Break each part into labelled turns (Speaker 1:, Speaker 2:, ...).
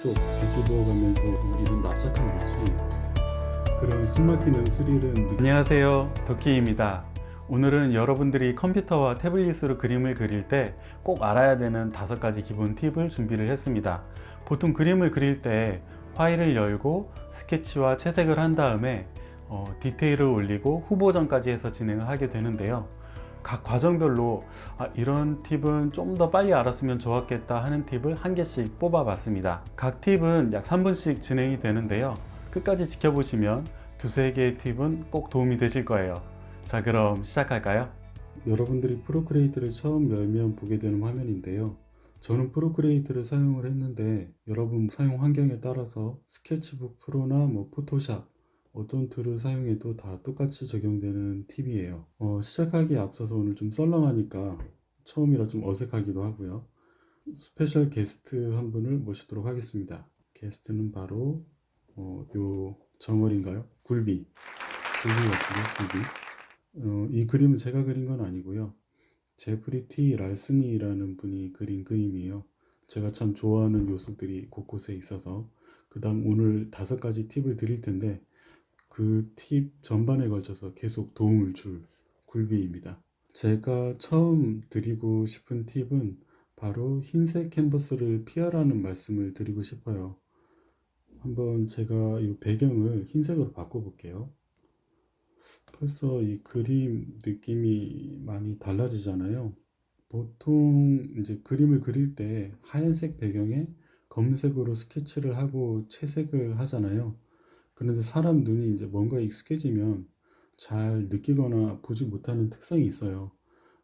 Speaker 1: 또 뒤집어 가면서 이런 납작한 물체인 거죠. 그런 숨막히는 스릴은
Speaker 2: 안녕하세요, 도끼입니다. 오늘은 여러분들이 컴퓨터와 태블릿으로 그림을 그릴 때 꼭 알아야 되는 5가지 기본 팁을 준비를 했습니다. 보통 그림을 그릴 때 파일을 열고 스케치와 채색을 한 다음에 디테일을 올리고 후보전까지 해서 진행을 하게 되는데요. 각 과정별로 이런 팁은 좀 더 빨리 알았으면 좋았겠다 하는 팁을 한 개씩 뽑아 봤습니다. 각 팁은 약 3분씩 진행이 되는데요. 끝까지 지켜보시면 두세 개의 팁은 꼭 도움이 되실 거예요. 자, 그럼 시작할까요?
Speaker 1: 여러분들이 프로크리에이트를 처음 열면 보게 되는 화면인데요. 저는 프로크리에이트를 사용을 했는데 여러분 사용 환경에 따라서 스케치북 프로나 포토샵 어떤 툴을 사용해도 다 똑같이 적용되는 팁이에요. 시작하기에 앞서서 오늘 좀 썰렁하니까 처음이라 좀 어색하기도 하고요. 스페셜 게스트 한 분을 모시도록 하겠습니다. 게스트는 바로 요 정월인가요? 굴비 같은데 굴비. 이 그림은 제가 그린 건 아니고요. 제프리 T 랄스니라는 분이 그린 그림이에요. 제가 참 좋아하는 요소들이 곳곳에 있어서 그 다음 오늘 5가지 팁을 드릴 텐데 그 팁 전반에 걸쳐서 계속 도움을 줄 굴비입니다. 제가 처음 드리고 싶은 팁은 바로 흰색 캔버스를 피하라는 말씀을 드리고 싶어요. 한번 제가 이 배경을 흰색으로 바꿔볼게요. 벌써 이 그림 느낌이 많이 달라지잖아요. 보통 이제 그림을 그릴 때 하얀색 배경에 검은색으로 스케치를 하고 채색을 하잖아요. 그런데 사람 눈이 이제 뭔가에 익숙해지면 잘 느끼거나 보지 못하는 특성이 있어요.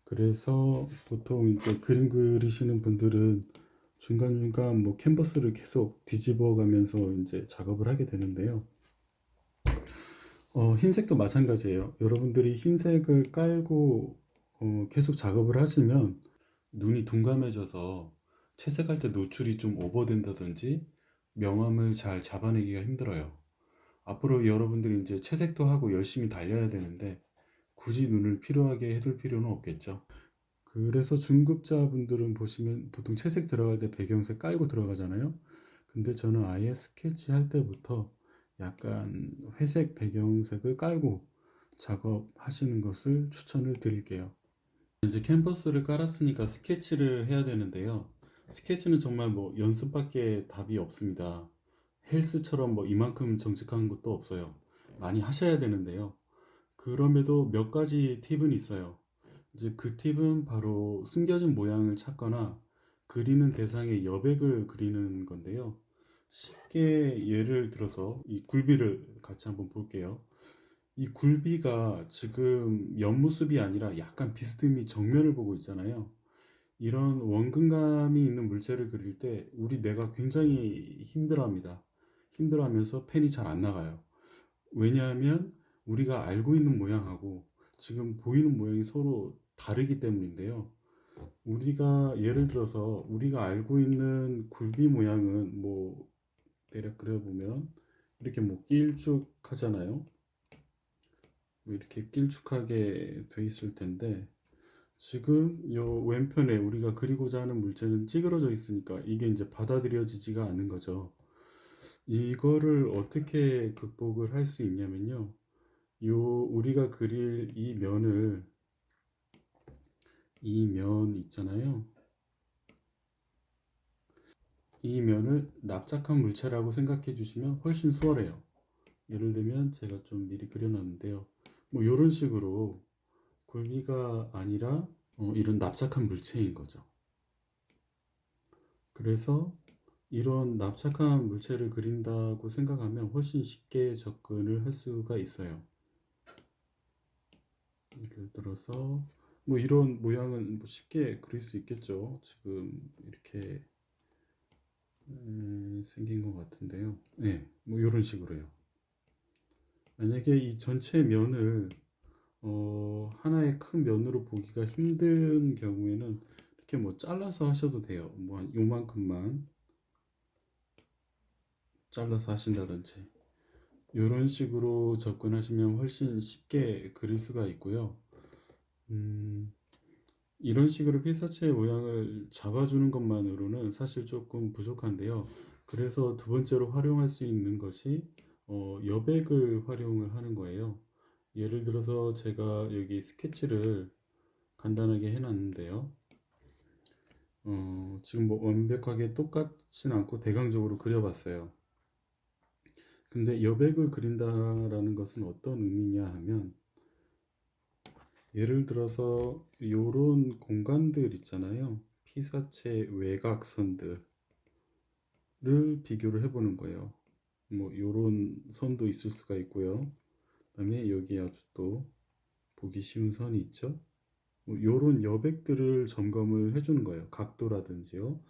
Speaker 1: 그래서 보통 이제 그림 그리시는 분들은 중간중간 캔버스를 계속 뒤집어 가면서 이제 작업을 하게 되는데요. 흰색도 마찬가지예요. 여러분들이 흰색을 깔고 계속 작업을 하시면 눈이 둔감해져서 채색할 때 노출이 좀 오버된다든지 명암을 잘 잡아내기가 힘들어요. 앞으로 여러분들이 이제 채색도 하고 열심히 달려야 되는데 굳이 눈을 피로하게 해둘 필요는 없겠죠. 그래서 중급자분들은 보시면 보통 채색 들어갈 때 배경색 깔고 들어가잖아요. 근데 저는 아예 스케치 할 때부터 약간 회색 배경색을 깔고 작업하시는 것을 추천을 드릴게요. 이제 캔버스를 깔았으니까 스케치를 해야 되는데요. 스케치는 정말 연습밖에 답이 없습니다. 헬스처럼 이만큼 정직한 것도 없어요. 많이 하셔야 되는데요. 그럼에도 몇 가지 팁은 있어요. 이제 그 팁은 바로 숨겨진 모양을 찾거나 그리는 대상의 여백을 그리는 건데요. 쉽게 예를 들어서 이 굴비를 같이 한번 볼게요. 이 굴비가 지금 옆모습이 아니라 약간 비스듬히 정면을 보고 있잖아요. 이런 원근감이 있는 물체를 그릴 때 우리 뇌가 굉장히 힘들어합니다. 힘들어하면서 펜이 잘 안 나가요. 왜냐하면 우리가 알고 있는 모양하고 지금 보이는 모양이 서로 다르기 때문인데요. 우리가 예를 들어서 우리가 알고 있는 굴비 모양은 대략 그려보면 이렇게 길쭉하잖아요. 이렇게 길쭉하게 돼 있을 텐데 지금 요 왼편에 우리가 그리고자 하는 물체는 찌그러져 있으니까 이게 이제 받아들여지지가 않는 거죠. 이거를 어떻게 극복을 할 수 있냐면요. 요 우리가 그릴 이 면 있잖아요. 이 면을 납작한 물체라고 생각해 주시면 훨씬 수월해요. 예를 들면 제가 좀 미리 그려놨는데요. 이런 식으로 굴비가 아니라 이런 납작한 물체인 거죠. 그래서 이런 납작한 물체를 그린다고 생각하면 훨씬 쉽게 접근을 할 수가 있어요. 예를 들어서 이런 모양은 쉽게 그릴 수 있겠죠. 지금 이렇게 생긴 것 같은데요. 네, 이런 식으로요. 만약에 이 전체 면을 하나의 큰 면으로 보기가 힘든 경우에는 이렇게 잘라서 하셔도 돼요. 한 요만큼만 잘라서 하신다든지 이런 식으로 접근하시면 훨씬 쉽게 그릴 수가 있고요. 이런 식으로 피사체의 모양을 잡아주는 것만으로는 사실 조금 부족한데요. 그래서 두 번째로 활용할 수 있는 것이 여백을 활용을 하는 거예요. 예를 들어서 제가 여기 스케치를 간단하게 해놨는데요. 지금 뭐 완벽하게 똑같진 않고 대강적으로 그려봤어요. 근데 여백을 그린다라는 것은 어떤 의미냐 하면, 예를 들어서 요런 공간들 있잖아요. 피사체 외곽선들을 비교를 해보는 거예요. 뭐 요런 선도 있을 수가 있고요. 그다음에 여기 아주 또 보기 쉬운 선이 있죠. 뭐 요런 여백들을 점검을 해주는 거예요. 각도라든지요.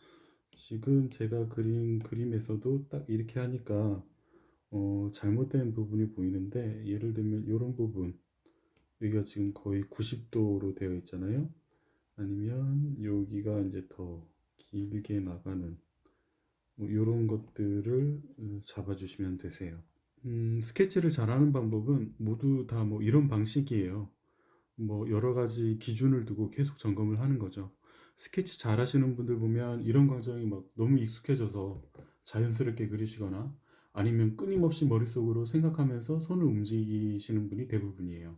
Speaker 1: 지금 제가 그린 그림에서도 딱 이렇게 하니까 잘못된 부분이 보이는데, 예를 들면 이런 부분, 여기가 지금 거의 90도로 되어 있잖아요. 아니면 여기가 이제 더 길게 나가는 뭐 이런 것들을 잡아주시면 되세요. 스케치를 잘하는 방법은 모두 다 뭐 이런 방식이에요. 뭐 여러 가지 기준을 두고 계속 점검을 하는 거죠. 스케치 잘 하시는 분들 보면 이런 과정이 막 너무 익숙해져서 자연스럽게 그리시거나, 아니면 끊임없이 머릿속으로 생각하면서 손을 움직이시는 분이 대부분이에요.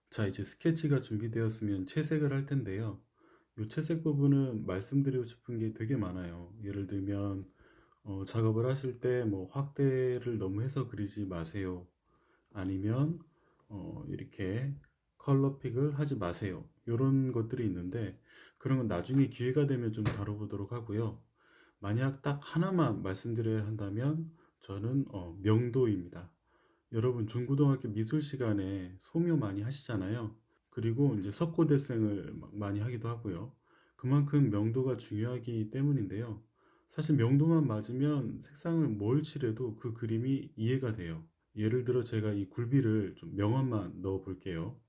Speaker 1: 자, 이제 스케치가 준비되었으면 채색을 할 텐데요. 이 채색 부분은 말씀드리고 싶은 게 되게 많아요. 예를 들면 작업을 하실 때 뭐 확대를 너무 해서 그리지 마세요. 아니면 이렇게 컬러 픽을 하지 마세요. 이런 것들이 있는데, 그런 건 나중에 기회가 되면 좀 다뤄보도록 하고요. 만약 딱 하나만 말씀드려야 한다면 저는 명도입니다. 여러분 중고등학교 미술 시간에 소묘 많이 하시잖아요. 그리고 이제 석고대생을 많이 하기도 하고요. 그만큼 명도가 중요하기 때문인데요. 사실 명도만 맞으면 색상을 뭘 칠해도 그 그림이 이해가 돼요. 예를 들어 제가 이 굴비를 좀 명암만 넣어 볼게요.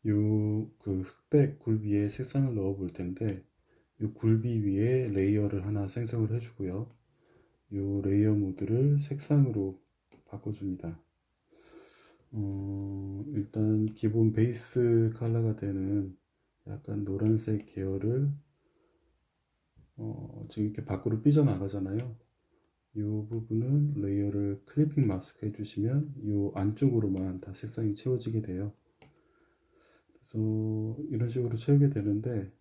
Speaker 1: 요 그 흑백 굴비에 색상을 넣어 볼 텐데, 이 굴비 위에 레이어를 하나 생성을 해주고요. 이 레이어 모드를 색상으로 바꿔줍니다. 일단 기본 베이스 컬러가 되는 약간 노란색 계열을 지금 이렇게 밖으로 삐져나가잖아요. 이 부분은 레이어를 클리핑 마스크 해주시면 이 안쪽으로만 다 색상이 채워지게 돼요. 그래서 이런 식으로 채우게 되는데,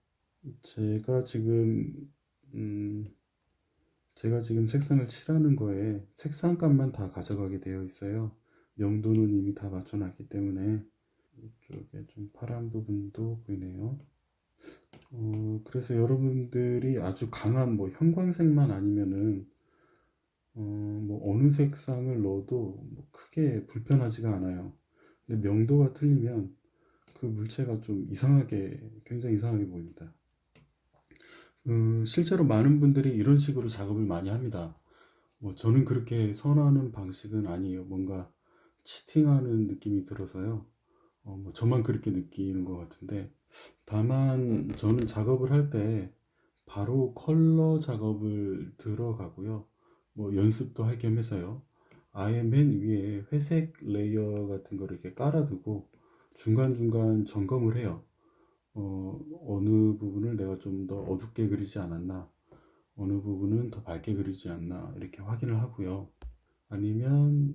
Speaker 1: 제가 지금 음, 제가 지금 색상을 칠하는 거에 색상값만 다 가져가게 되어 있어요. 명도는 이미 다 맞춰놨기 때문에. 이쪽에 좀 파란 부분도 보이네요. 그래서 여러분들이 아주 강한 뭐 형광색만 아니면은 뭐 어느 색상을 넣어도 뭐 크게 불편하지가 않아요. 근데 명도가 틀리면 그 물체가 좀 이상하게, 굉장히 이상하게 보입니다. 실제로 많은 분들이 이런 식으로 작업을 많이 합니다. 뭐 저는 그렇게 선호하는 방식은 아니에요. 뭔가 치팅하는 느낌이 들어서요. 뭐 저만 그렇게 느끼는 것 같은데, 다만 저는 작업을 할 때 바로 컬러 작업을 들어가고요. 뭐 연습도 할 겸 해서요. 아예 맨 위에 회색 레이어 같은 거를 이렇게 깔아두고 중간중간 점검을 해요. 어느 부분을 내가 좀 더 어둡게 그리지 않았나, 어느 부분은 더 밝게 그리지 않나, 이렇게 확인을 하고요. 아니면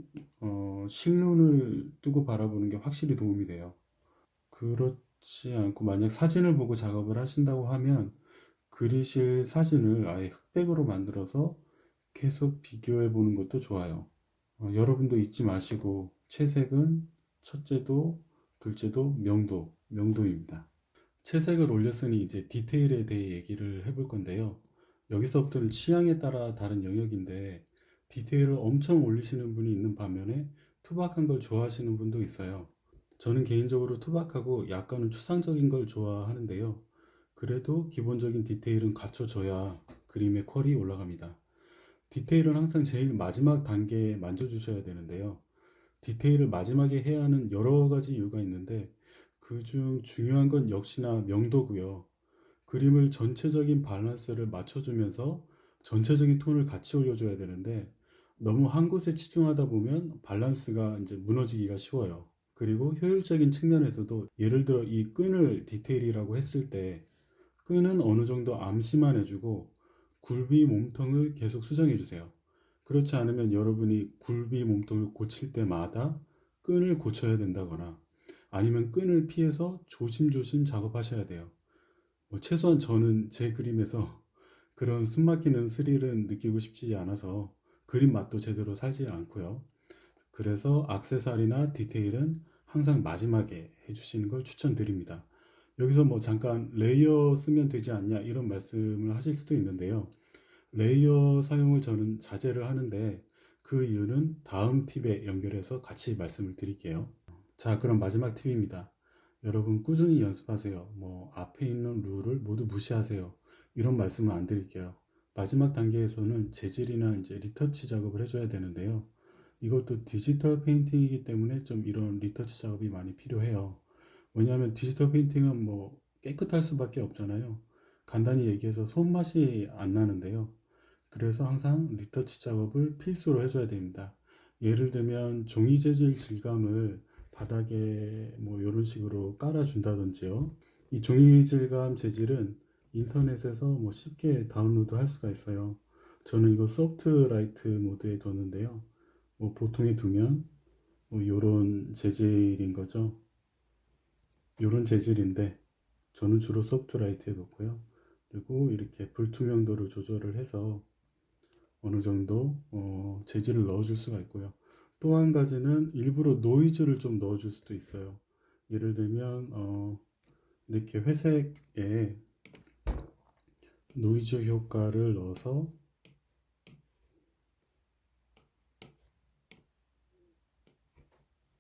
Speaker 1: 실눈을 뜨고 바라보는 게 확실히 도움이 돼요. 그렇지 않고 만약 사진을 보고 작업을 하신다고 하면 그리실 사진을 아예 흑백으로 만들어서 계속 비교해 보는 것도 좋아요. 여러분도 잊지 마시고, 채색은 첫째도 둘째도 명도입니다. 채색을 올렸으니 이제 디테일에 대해 얘기를 해볼 건데요. 여기서부터는 취향에 따라 다른 영역인데, 디테일을 엄청 올리시는 분이 있는 반면에 투박한 걸 좋아하시는 분도 있어요. 저는 개인적으로 투박하고 약간은 추상적인 걸 좋아하는데요. 그래도 기본적인 디테일은 갖춰줘야 그림의 퀄이 올라갑니다. 디테일은 항상 제일 마지막 단계에 만져주셔야 되는데요. 디테일을 마지막에 해야 하는 여러 가지 이유가 있는데, 그중 중요한 건 역시나 명도고요. 그림을 전체적인 밸런스를 맞춰주면서 전체적인 톤을 같이 올려줘야 되는데, 너무 한 곳에 치중하다 보면 밸런스가 이제 무너지기가 쉬워요. 그리고 효율적인 측면에서도 예를 들어 이 끈을 디테일이라고 했을 때 끈은 어느 정도 암시만 해주고 굴비 몸통을 계속 수정해 주세요. 그렇지 않으면 여러분이 굴비 몸통을 고칠 때마다 끈을 고쳐야 된다거나 아니면 끈을 피해서 조심조심 작업하셔야 돼요. 최소한 저는 제 그림에서 그런 숨막히는 스릴은 느끼고 싶지 않아서 그림 맛도 제대로 살지 않고요. 그래서 액세서리나 디테일은 항상 마지막에 해주시는 걸 추천드립니다. 여기서 잠깐 레이어 쓰면 되지 않냐 이런 말씀을 하실 수도 있는데요. 레이어 사용을 저는 자제를 하는데 그 이유는 다음 팁에 연결해서 같이 말씀을 드릴게요. 자, 그럼 마지막 팁입니다. 여러분 꾸준히 연습하세요. 앞에 있는 룰을 모두 무시하세요. 이런 말씀은 안 드릴게요. 마지막 단계에서는 재질이나 이제 리터치 작업을 해줘야 되는데요. 이것도 디지털 페인팅이기 때문에 좀 이런 리터치 작업이 많이 필요해요. 왜냐하면 디지털 페인팅은 깨끗할 수밖에 없잖아요. 간단히 얘기해서 손맛이 안 나는데요. 그래서 항상 리터치 작업을 필수로 해줘야 됩니다. 예를 들면 종이 재질 질감을 바닥에 이런 식으로 깔아준다든지요. 이 종이 질감 재질은 인터넷에서 쉽게 다운로드 할 수가 있어요. 저는 이거 소프트 라이트 모드에 뒀는데요. 보통에 두면 요런 재질인 거죠. 요런 재질인데 저는 주로 소프트 라이트에 놓고요. 그리고 이렇게 불투명도를 조절을 해서 어느 정도 재질을 넣어줄 수가 있고요. 또 한 가지는 일부러 노이즈를 좀 넣어줄 수도 있어요. 예를 들면 이렇게 회색에 노이즈 효과를 넣어서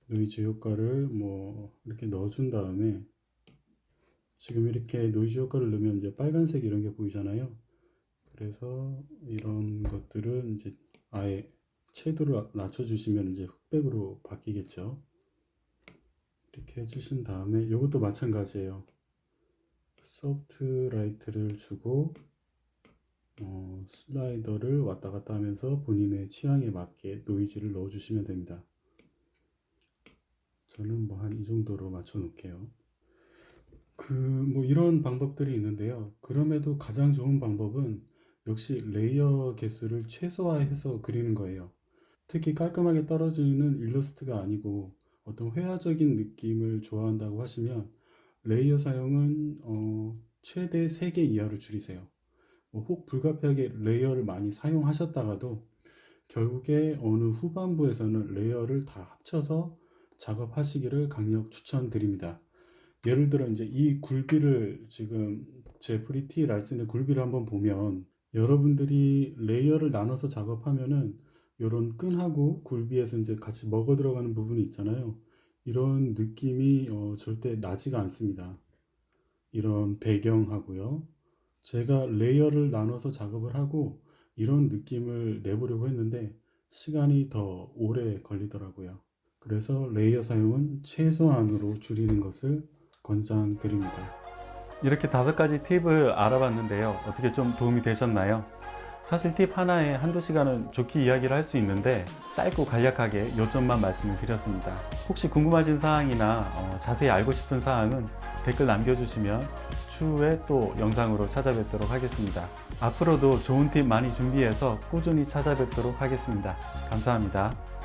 Speaker 1: 노이즈 효과를 이렇게 넣어준 다음에 지금 이렇게 노이즈 효과를 넣으면 이제 빨간색 이런 게 보이잖아요. 그래서 이런 것들은 이제 아예 채도를 낮춰주시면 이제 흑백으로 바뀌겠죠. 이렇게 해주신 다음에 이것도 마찬가지예요. 소프트 라이트를 주고 슬라이더를 왔다 갔다 하면서 본인의 취향에 맞게 노이즈를 넣어주시면 됩니다. 저는 한 이 정도로 맞춰 놓을게요. 이런 방법들이 있는데요. 그럼에도 가장 좋은 방법은 역시 레이어 개수를 최소화해서 그리는 거예요. 특히 깔끔하게 떨어지는 일러스트가 아니고 어떤 회화적인 느낌을 좋아한다고 하시면 레이어 사용은 최대 3개 이하로 줄이세요. 혹 불가피하게 레이어를 많이 사용하셨다가도 결국에 어느 후반부에서는 레이어를 다 합쳐서 작업하시기를 강력 추천드립니다. 예를 들어 이제 이 굴비를 지금 제 프리티 라이슨의 굴비를 한번 보면 여러분들이 레이어를 나눠서 작업하면은 이런 끈하고 굴비에서 이제 같이 먹어 들어가는 부분이 있잖아요. 이런 느낌이 절대 나지가 않습니다. 이런 배경하고요. 제가 레이어를 나눠서 작업을 하고 이런 느낌을 내보려고 했는데 시간이 더 오래 걸리더라고요. 그래서 레이어 사용은 최소한으로 줄이는 것을 권장드립니다.
Speaker 2: 이렇게 5가지 팁을 알아봤는데요. 어떻게 좀 도움이 되셨나요? 사실 팁 하나에 한두 시간은 좋게 이야기를 할 수 있는데 짧고 간략하게 요점만 말씀을 드렸습니다. 혹시 궁금하신 사항이나 자세히 알고 싶은 사항은 댓글 남겨주시면 추후에 또 영상으로 찾아뵙도록 하겠습니다. 앞으로도 좋은 팁 많이 준비해서 꾸준히 찾아뵙도록 하겠습니다. 감사합니다.